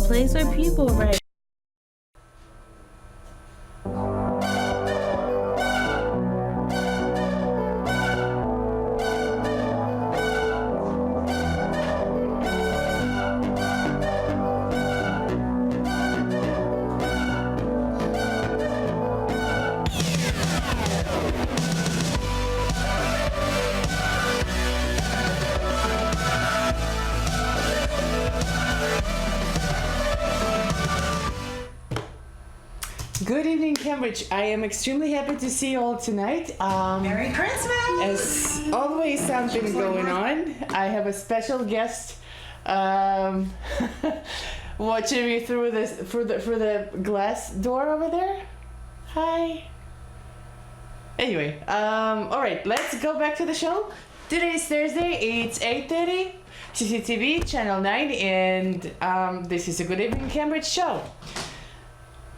place where people write. Good evening, Cambridge. I am extremely happy to see you all tonight. Merry Christmas! As always, something going on. I have a special guest watching me through the glass door over there. Hi. Anyway, all right, let's go back to the show. Today is Thursday. It's 8:30. CCTV Channel 9, and this is a Good Evening Cambridge show.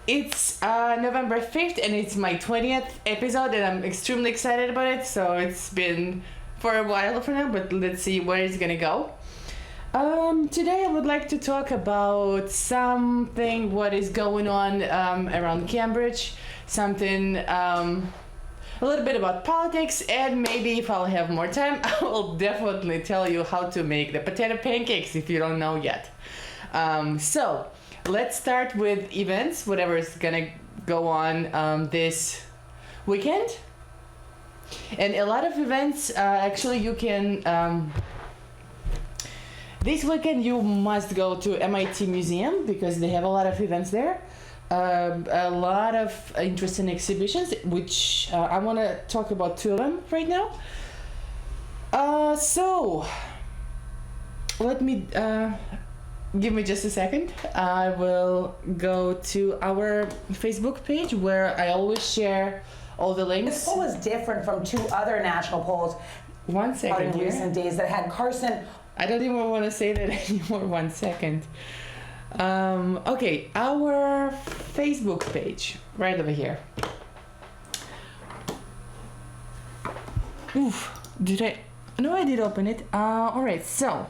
It's November 5th and it's my 20th episode, and I'm extremely excited about it. So it's been for a while for now, but let's see where it's gonna go. Today I would like to talk about something what is going on around Cambridge, something a little bit about politics, and maybe if I'll have more time, I will definitely tell you how to make the potato pancakes if you don't know yet. So let's start with events, whatever is gonna go on this weekend. And a lot of events, actually you can, this weekend you must go to MIT Museum because they have a lot of events there. A lot of interesting exhibitions, which I want to talk about two of them right now. So let me give me just a second. I will go to our Facebook page where I always share all the links. This poll is different from two other national polls 1 second in here. recent days that had Carson. I don't even want to say that anymore. 1 second. Okay, our Facebook page right over here. Oof, did I? No, I did open it. All right, so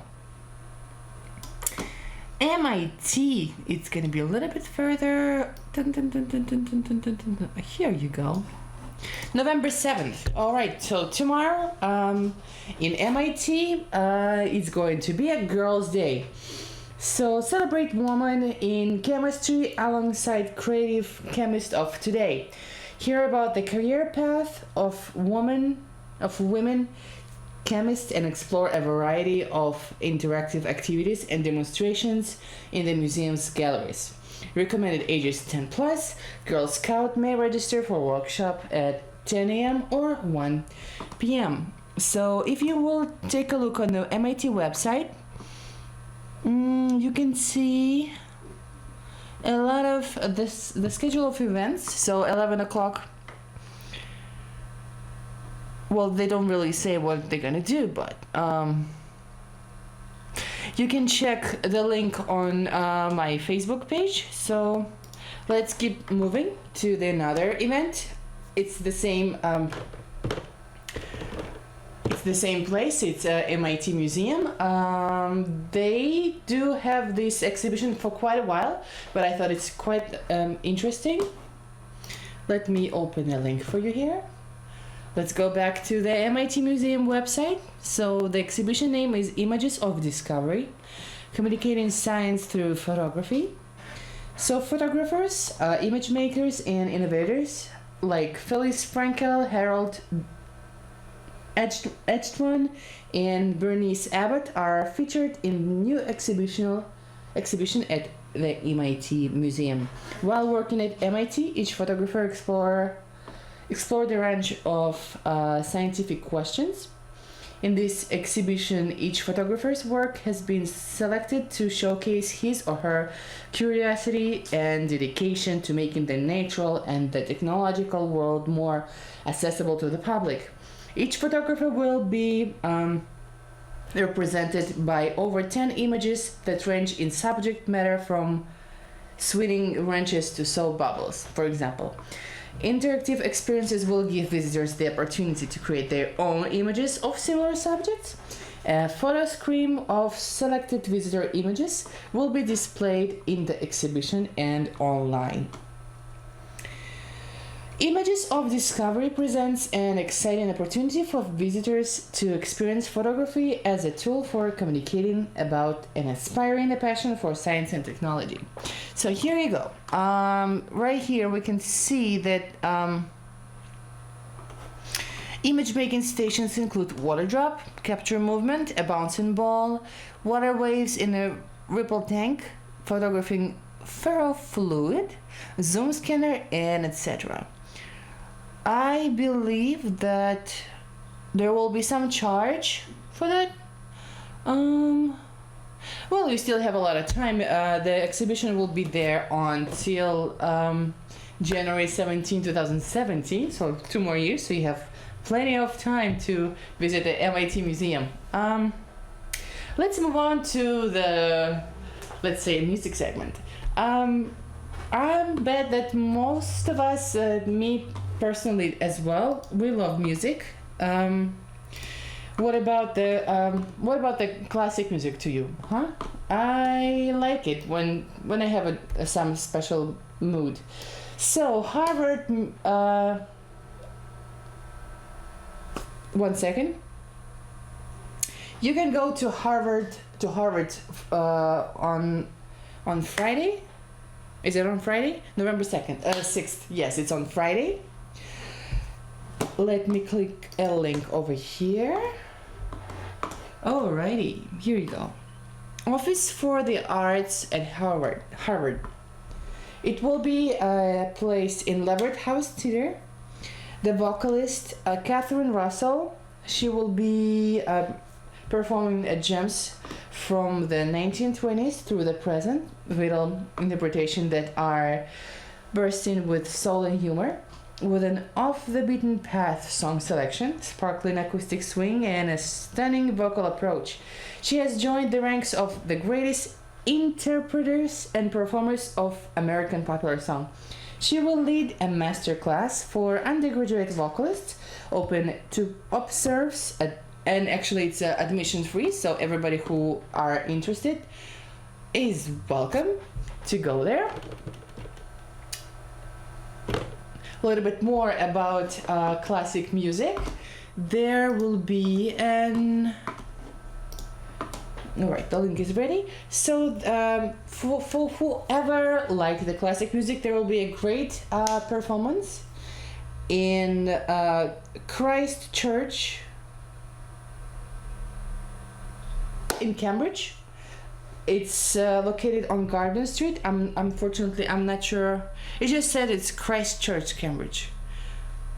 MIT, it's gonna be a little bit further. Dun, dun, dun, dun, dun, dun, dun, dun, dun. Here you go. November 7th. All right, so tomorrow in MIT, it's going to be a Girls' Day. So celebrate women in chemistry alongside creative chemists of today. Hear about the career path of women chemists and explore a variety of interactive activities and demonstrations in the museum's galleries. Recommended ages 10 plus. Girl Scout may register for workshop at 10 a.m. or 1 p.m. So if you will take a look on the MIT website, you can see a lot of the schedule of events. So 11 o'clock. Well, they don't really say what they're gonna do, but you can check the link on my Facebook page. So let's keep moving to another event. It's the same. It's the same place. It's MIT Museum. They do have this exhibition for quite a while, but I thought it's quite interesting. Let me open a link for you here. Let's go back to the MIT Museum website. So the exhibition name is Images of Discovery, Communicating Science Through Photography. So photographers, image makers, and innovators like Phyllis Frankel, Harold Edgstrom, and Bernice Abbott are featured in the new exhibition at the MIT Museum. While working at MIT, each photographer explored a range of scientific questions. In this exhibition, each photographer's work has been selected to showcase his or her curiosity and dedication to making the natural and the technological world more accessible to the public. Each photographer will be represented by over 10 images that range in subject matter from swinging wrenches to soap bubbles, for example. Interactive experiences will give visitors the opportunity to create their own images of similar subjects. A photo screen of selected visitor images will be displayed in the exhibition and online. Images of Discovery presents an exciting opportunity for visitors to experience photography as a tool for communicating about and inspiring a passion for science and technology. So here you go. Right here we can see that image making stations include water drop, capture movement, a bouncing ball, water waves in a ripple tank, photographing ferrofluid, zoom scanner, and etc. I believe that there will be some charge for that. Well, we still have a lot of time. The exhibition will be there until January 17, 2017, so 2 more years, so you have plenty of time to visit the MIT Museum. Let's move on to the, let's say, music segment. I bet that most of us, me personally as well, we love music. What about the classic music to you? Huh? I like it when I have some special mood. So Harvard. One second. You can go to Harvard on Friday. Is it on Friday? November 2nd, 6th. Yes, it's on Friday. Let me click a link over here. Alrighty, here you go. Office for the Arts at Harvard. It will be placed in Leverett House Theater. The vocalist Catherine Russell, she will be performing gems from the 1920s through the present, with interpretation that are bursting with soul and humor, with an off-the-beaten-path song selection, sparkling acoustic swing, and a stunning vocal approach. She has joined the ranks of the greatest interpreters and performers of American popular song. She will lead a master class for undergraduate vocalists, open to observes, and actually it's admission free, so everybody who are interested is welcome to go there. A little bit more about classic music. There will be an... Alright, the link is ready. So for whoever likes the classic music, there will be a great performance in Christ Church in Cambridge. It's located on Garden Street. Unfortunately, I'm not sure. It just said it's Christ Church, Cambridge.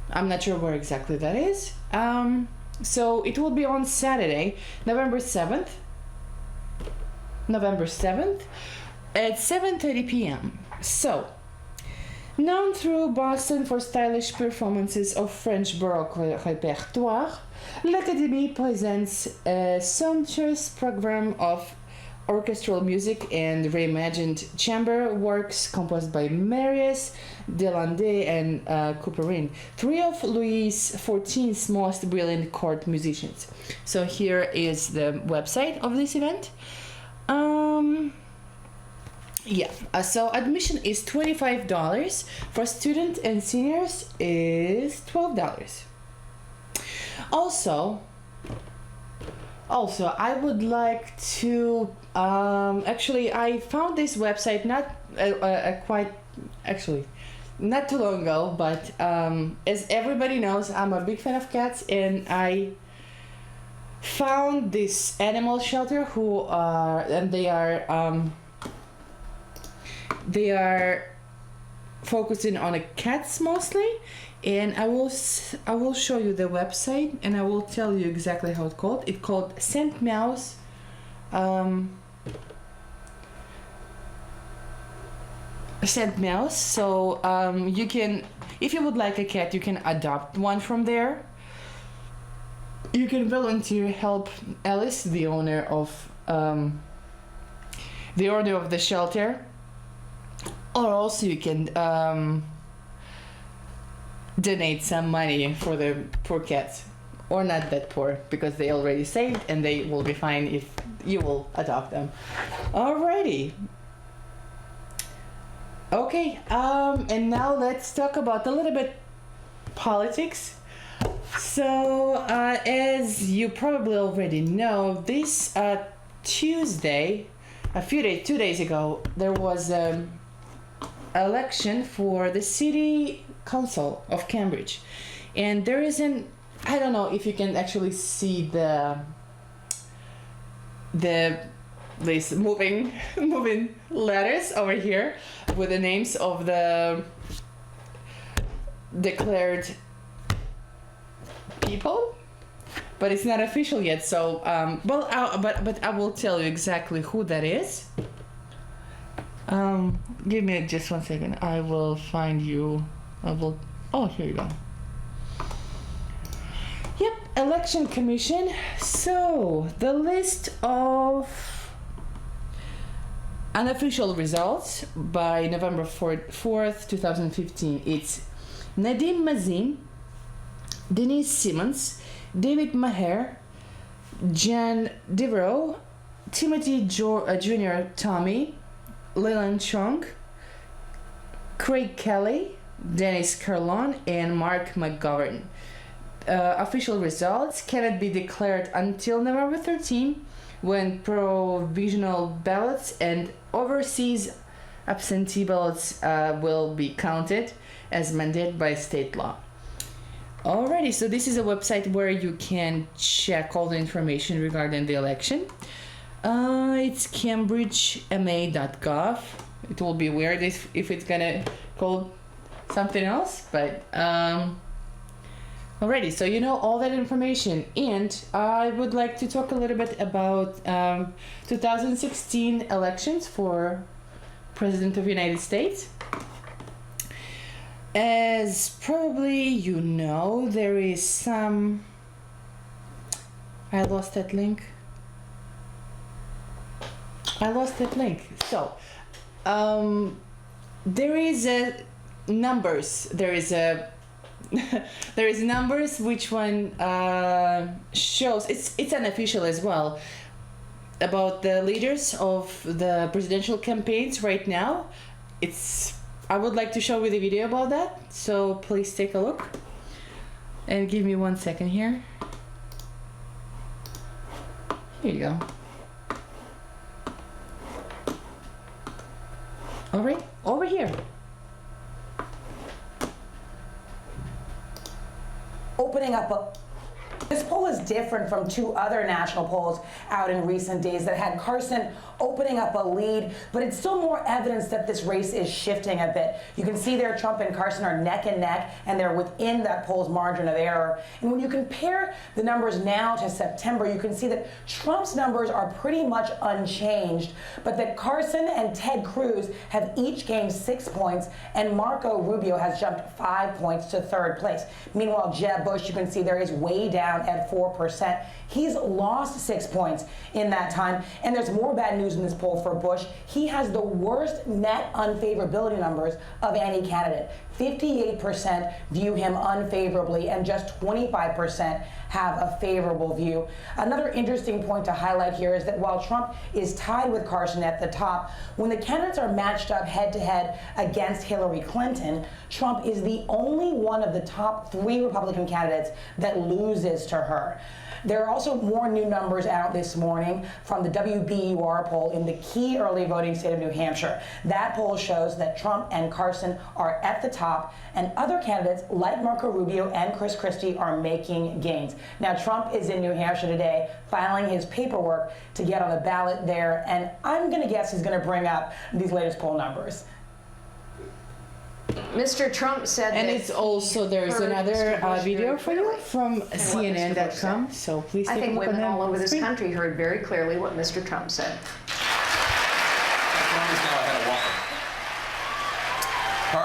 I'm not sure where exactly that is. So it will be on Saturday, November 7th at 7:30 p.m. So, known through Boston for stylish performances of French Baroque repertoire, l'Académie presents a sumptuous program of orchestral music and reimagined chamber works composed by Marius, Delandé, and Couperin, 3 of Louis XIV's most brilliant court musicians. So here is the website of this event. So admission is $25. For students and seniors is $12. Also, I would like to actually I found this website not too long ago, but as everybody knows, I'm a big fan of cats, and I found this animal shelter they are focusing on cats mostly, and I will show you the website, and I will tell you exactly how it's called. It's called Saint Meows. Saint Meows. So you can, if you would like a cat, you can adopt one from there. You can volunteer help Alice, the owner of the shelter, or also you can donate some money for the poor cats. or not that poor because they already saved and they will be fine if you will adopt them. Alrighty. Okay, and now let's talk about a little bit politics. So, as you probably already know, this Tuesday, 2 days ago, there was an election for the City Council of Cambridge. And there is I don't know if you can actually see these moving letters over here with the names of the declared people, but it's not official yet. So, but I will tell you exactly who that is. Give me just 1 second. I will find you. Oh, here you go. Yep, Election Commission. So, the list of unofficial results by November 4th, 2015. It's Nadim Mazin, Denise Simmons, David Maher, Jan Devereaux, Timothy Jr. Tommy, Leland Chung, Craig Kelly, Dennis Carlon, and Mark McGovern. Official results cannot be declared until November 13, when provisional ballots and overseas absentee ballots will be counted as mandated by state law. Alrighty, so this is a website where you can check all the information regarding the election. It's cambridgema.gov. It will be weird if it's gonna call something else, but alrighty, so you know all that information, and I would like to talk a little bit about 2016 elections for President of the United States. As probably you know, there is some... I lost that link. So, there is numbers. There is numbers which one shows, it's unofficial as well, about the leaders of the presidential campaigns right now. I would like to show you the video about that, so please take a look and give me 1 second here. Here you go. All right, over here. Opening up this poll is different from two other national polls out in recent days that had Carson opening up a lead, but it's still more evidence that this race is shifting a bit. You can see there Trump and Carson are neck and neck, and they're within that poll's margin of error. And when you compare the numbers now to September, you can see that Trump's numbers are pretty much unchanged, but that Carson and Ted Cruz have each gained 6 points, and Marco Rubio has jumped 5 points to third place. Meanwhile, Jeb Bush, you can see there is way down at 4%. He's lost 6 points in that time, and there's more bad news in this poll for Bush. He has the worst net unfavorability numbers of any candidate. 58% view him unfavorably, and just 25% have a favorable view. Another interesting point to highlight here is that while Trump is tied with Carson at the top, when the candidates are matched up head-to-head against Hillary Clinton, Trump is the only one of the top 3 Republican candidates that loses to her. There are also more new numbers out this morning from the WBUR poll in the key early voting state of New Hampshire. That poll shows that Trump and Carson are at the top, and other candidates like Marco Rubio and Chris Christie are making gains. Now, Trump is in New Hampshire today filing his paperwork to get on the ballot there, and I'm going to guess he's going to bring up these latest poll numbers. Mr. Trump said and that it's also, there's another video for you from CNN.com, so please take I a think look on women all over this screen. country heard very clearly what Mr. Trump said.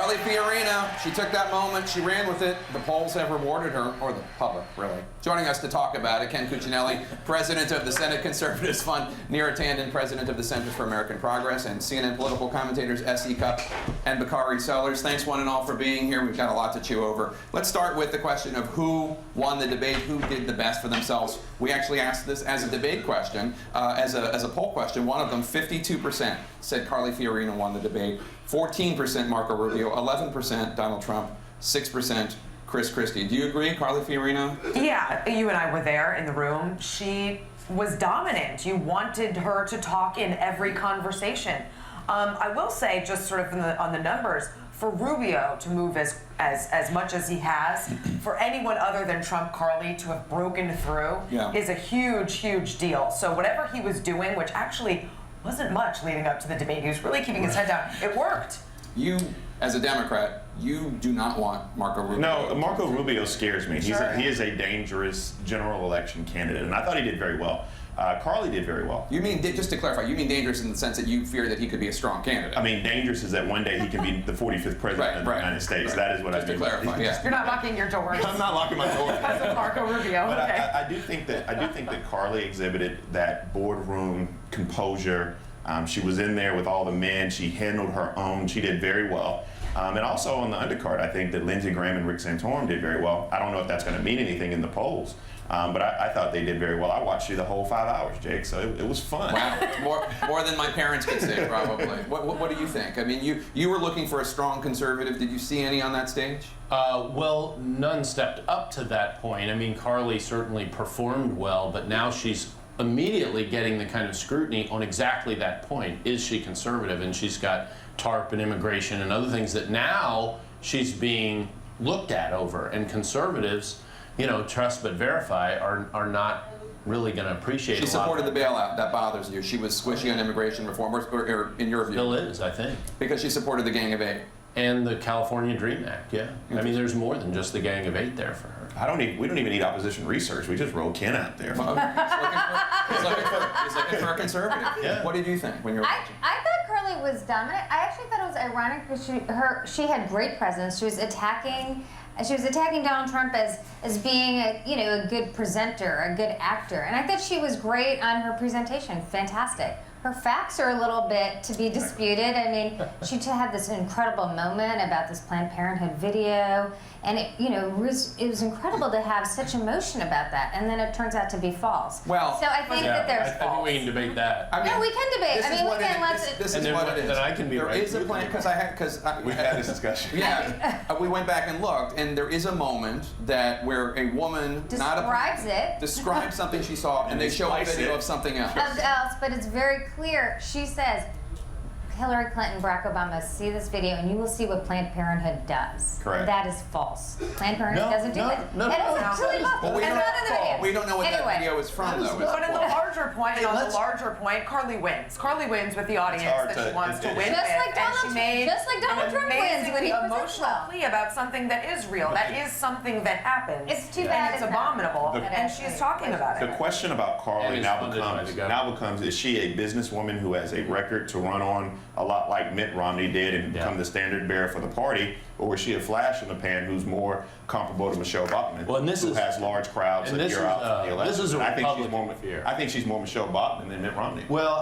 Carly Fiorina, she took that moment, she ran with it. The polls have rewarded her, or the public, really. Joining us to talk about it, Ken Cuccinelli, president of the Senate Conservatives Fund, Neera Tanden, president of the Center for American Progress, and CNN political commentators S.E. Cupp and Bakari Sellers. Thanks one and all for being here. We've got a lot to chew over. Let's start with the question of who won the debate, who did the best for themselves. We actually asked this as a debate question, as a poll question. One of them, 52%, said Carly Fiorina won the debate. 14% Marco Rubio, 11% Donald Trump, 6% Chris Christie. Do you agree, Carly Fiorina? Yeah, you and I were there in the room. She was dominant. You wanted her to talk in every conversation. I will say, just sort of on the numbers, for Rubio to move as much as he has, for anyone other than Trump, Carly, to have broken through is a huge, huge deal. So whatever he was doing, which actually wasn't much leading up to the debate, he was really keeping his head down. It worked. You, as a Democrat, you do not want Marco Rubio. No, Marco Rubio scares me. Sure. He is a dangerous general election candidate, and I thought he did very well. Carly did very well. You mean, just to clarify, you mean dangerous in the sense that you fear that he could be a strong candidate? I mean, dangerous is that one day he can be the 45th president of the United States. Right. That is what just I mean. Just to clarify, yeah. You're not locking your doors. I'm not locking my door. Because of Marco Rubio. But Okay. I do think that Carly exhibited that boardroom composure. She was in there with all the men. She handled her own. She did very well. And also on the undercard, I think that Lindsey Graham and Rick Santorum did very well. I don't know if that's going to mean anything in the polls, but I thought they did very well. I watched you the whole 5 hours, Jake, so it was fun. Wow, more than my parents could say, probably. What do you think? I mean, you were looking for a strong conservative. Did you see any on that stage? Well, none stepped up to that point. I mean, Carly certainly performed well, but now she's immediately getting the kind of scrutiny on exactly that point. Is she conservative? And she's got TARP and immigration and other things that now she's being looked at over. And conservatives, you know, trust but verify, are not really going to appreciate She a lot. supported the bailout. That bothers you. She was squishy on immigration reform, or in your view? Still is, I think. Because she supported the Gang of Eight. And the California Dream Act, yeah. I mean, there's more than just the Gang of Eight there for her. We don't even need opposition research. We just roll Ken out there. He's looking for a conservative. Yeah. What did you think when you were watching? I thought Carly was dominant. I actually thought it was ironic because she had great presence. She was attacking Donald Trump as being a good presenter, a good actor, and I thought she was great on her presentation. Fantastic. Her facts are a little bit to be disputed. I mean, she had this incredible moment about this Planned Parenthood video, and it was incredible to have such emotion about that, and then it turns out to be false. Well, so I think that there's I think false. we can debate that. I mean, No, we can debate. This I is mean, what we can it- let's. This And is then what what- it is. then I can be There right is a with plan you. because We've had this discussion. Yeah, we went back and looked, and there is a moment where a woman describes something she saw, and they show a video of something else. But it's very clear. She says, Hillary Clinton, Barack Obama, see this video and you will see what Planned Parenthood does. Correct. That is false. Planned Parenthood doesn't do that. no, And it was no. absolutely false. Well, And none of the video. we don't know what Anyway. that video is from, though. But on the larger point, let's- Carly wins. Carly wins with the audience hard that she to- wants to it- win Just with. like And Donald she Trump- made just like Donald an Trump wins when he amazingly presents emotional well. plea about something that is real. That is something that happens. It's too bad And it's it's not. abominable. The- And she is talking about The it. question about Carly And is now funded by the government. becomes, is she a businesswoman who has a record to run on a lot like Mitt Romney did and become the standard bearer for the party, or is she a flash in the pan who's more comparable to Michelle Bachmann, Well, and this who is- has large crowds and that this you're is, out from the election? this is a I think she's Republican more. affair. I think she's more Michelle Bachmann than Mitt Romney. Well,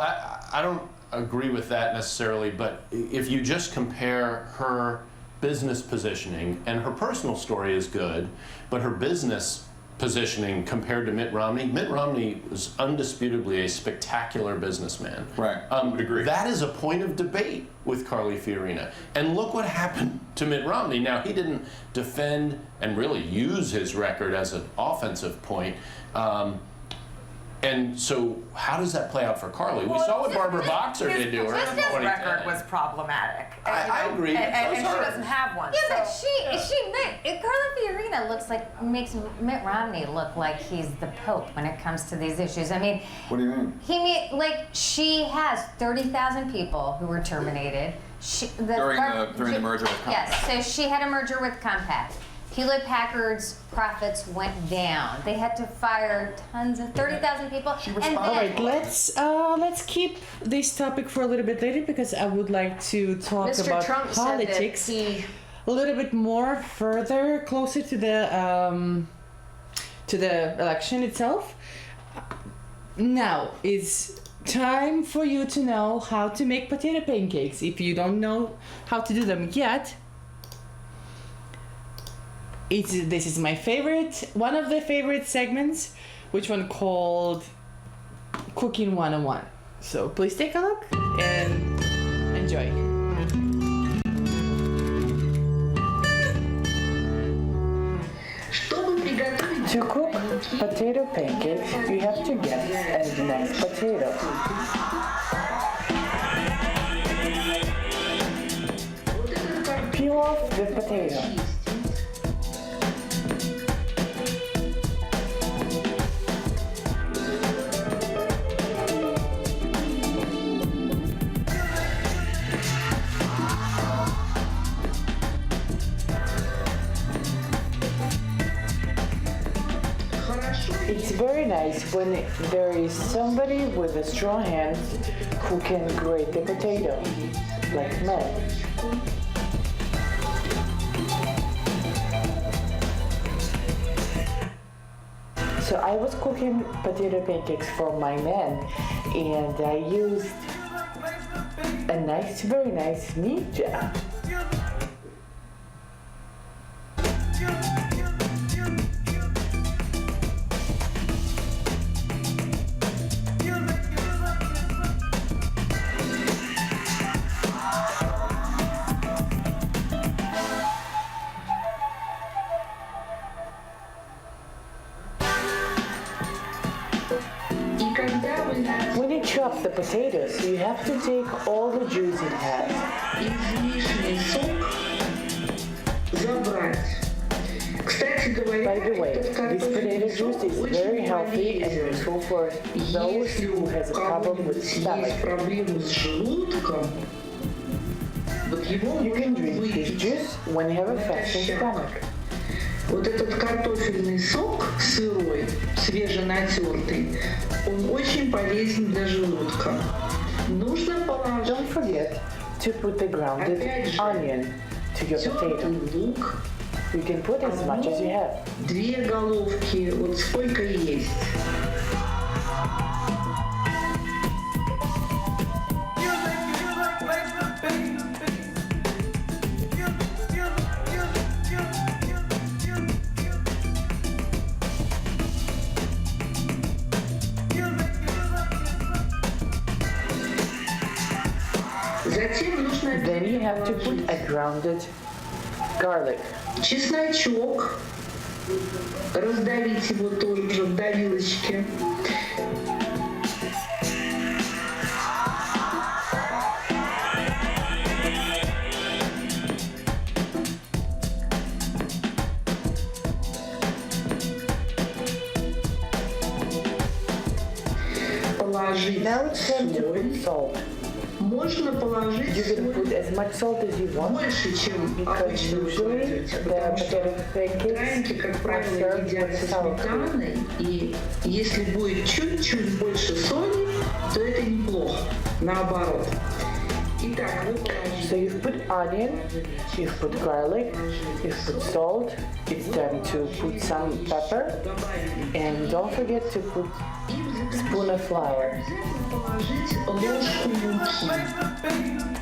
I don't agree with that necessarily, but if you just compare her business positioning, and her personal story is good, but her business positioning compared to Mitt Romney was undisputably a spectacular businessman. Right. Would agree. That is a point of debate with Carly Fiorina. And look what happened to Mitt Romney. Now, he didn't defend and really use his record as an offensive point. And so, how does that play out for Carly? We saw what Barbara Boxer did to her in His 2010. record was problematic. I agree. And So she is hers. doesn't have one. Yeah, but so- Carly Fiorina makes Mitt Romney look like he's the Pope when it comes to these issues. I mean, What do you mean? she has 30,000 people who were terminated. During the merger with Compaq. Yes, so she had a merger with Compaq. Hewlett Packard's profits went down. They had to fire 30,000 people. And All right, then, let's keep this topic for a little bit later because I would like to talk Mr. about Trump politics said that he a little bit more further, closer to the election itself. Now is time for you to know how to make potato pancakes. If you don't know how to do them yet, this is my favorite, one of the favorite segments, which one called Cooking 101. So please take a look and enjoy. To cook potato pancakes, you have to get a nice potato. Peel off the potato. It's very nice when there is somebody with a strong hand who can grate the potato, like men. So I was cooking potato pancakes for my man, and I used a nice, very nice meat jam. When you chop the potatoes, you have to take all the juice it has. Излишний сок забрать. Кстати говоря, By the way, this potato juice is very healthy and useful for those who has a problem with stomach. есть проблемы с желудком, вот его You can можно drink this выпить. juice when you have a fasting stomach. Вот этот картофельный сок сырой, свеженатертый, он очень полезен для желудка. Нужно положить Don't forget to put the grounded onion to your potato. теплый лук, You can put as much as you have. 2 головки, вот сколько есть. Затем нужно Then you have to put a grounded garlic. чесночок, раздавить его тоже в давилочке. Положить Now it's time to соль. put salt. Можно положить You can put соль as much salt as you want больше, чем because обычно вы usually кладете, the потому что potato pancakes тараньки, как are правило, served едят with со sour cream. сметаной, и если будет чуть-чуть больше соли, то это неплохо, наоборот. Итак, вы положили. So you've put onion, you've put garlic, you've put salt. It's time to put some pepper, and don't forget to put a spoon of flour. Положить ложку муки.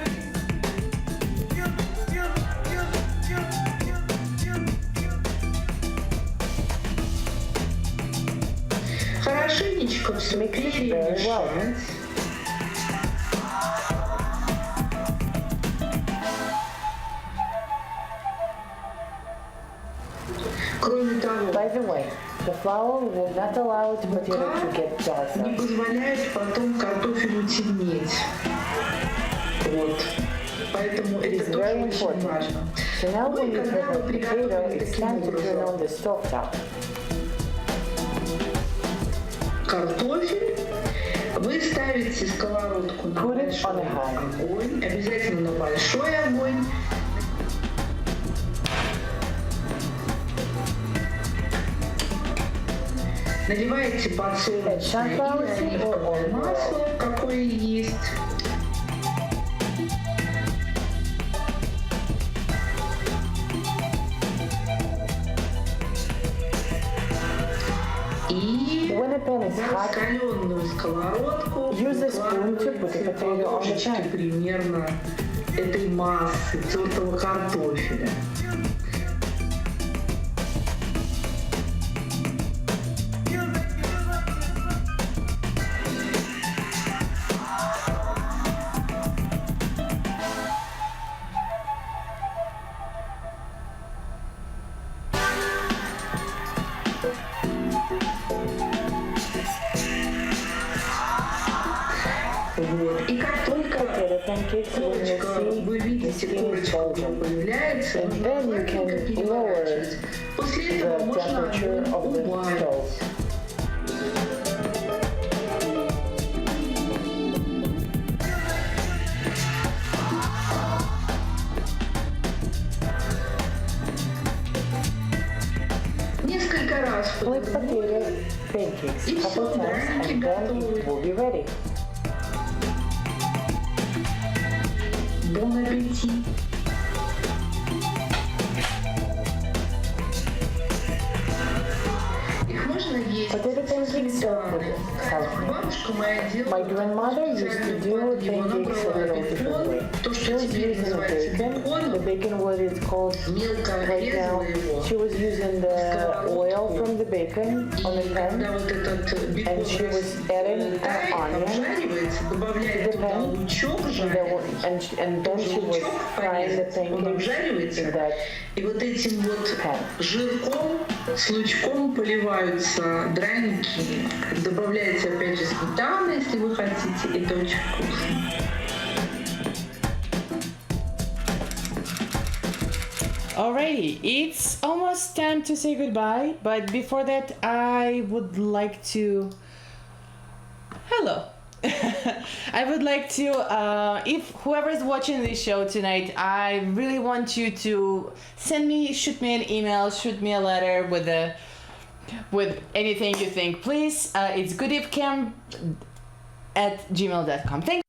Хорошенечко все Mix it very well. перемешать. Кроме того, By the way, the flour will not allow the potato to get не darker. позволяет потом картофелю темнеть. Вот. Поэтому It is это тоже very очень important. важно. So now Ну и when you когда prepare вы the potato, приготовили it's таким time to turn on образом the stove top. картофель, вы ставите сковородку на Put it большой on a high. огонь, обязательно на большой огонь. Наливаете подсолнечное или оливковое масло, какое есть. И When a pan is на hot, раскаленную сковородку use a spoon to put the выкладываете по potato on the ложечке pan. примерно этой массы тертого картофеля. Вот. И как только корочка, вы видите, корочка уже появляется, And нужно then you can аккуратненько lower переворачивать. После этого the можно temperature огонь of the убавить. stove. Несколько раз Flip potato pancakes И a couple всё, times драники and then готовы. it will be ready. Бон аппетит. Их можно есть Potato pancakes served with salad. Бабушка моя делала My grandmother used to do его pancakes a набрала little different way. бекон, то, She что was теперь using the называется bacon, the беконом, bacon what is called мелко right now. резала его. She was using the oil from the bacon on the И pan, когда вот этот бекон and she was adding тает, an onion, обжаривается, добавляет туда pan. лучок and жареный. then she was Лучок frying the порезать, он pancakes обжаривается. in that И вот этим вот pan. жирком с лучком поливаются драники. Добавляете опять же сметана, если вы хотите. Это очень вкусно. Alrighty, it's almost time to say goodbye, but before that, I would like to. Hello. I would like to, if whoever's watching this show tonight, I really want you to shoot me an email, shoot me a letter with anything you think, please. It's goodifcam@gmail.com. Thank you.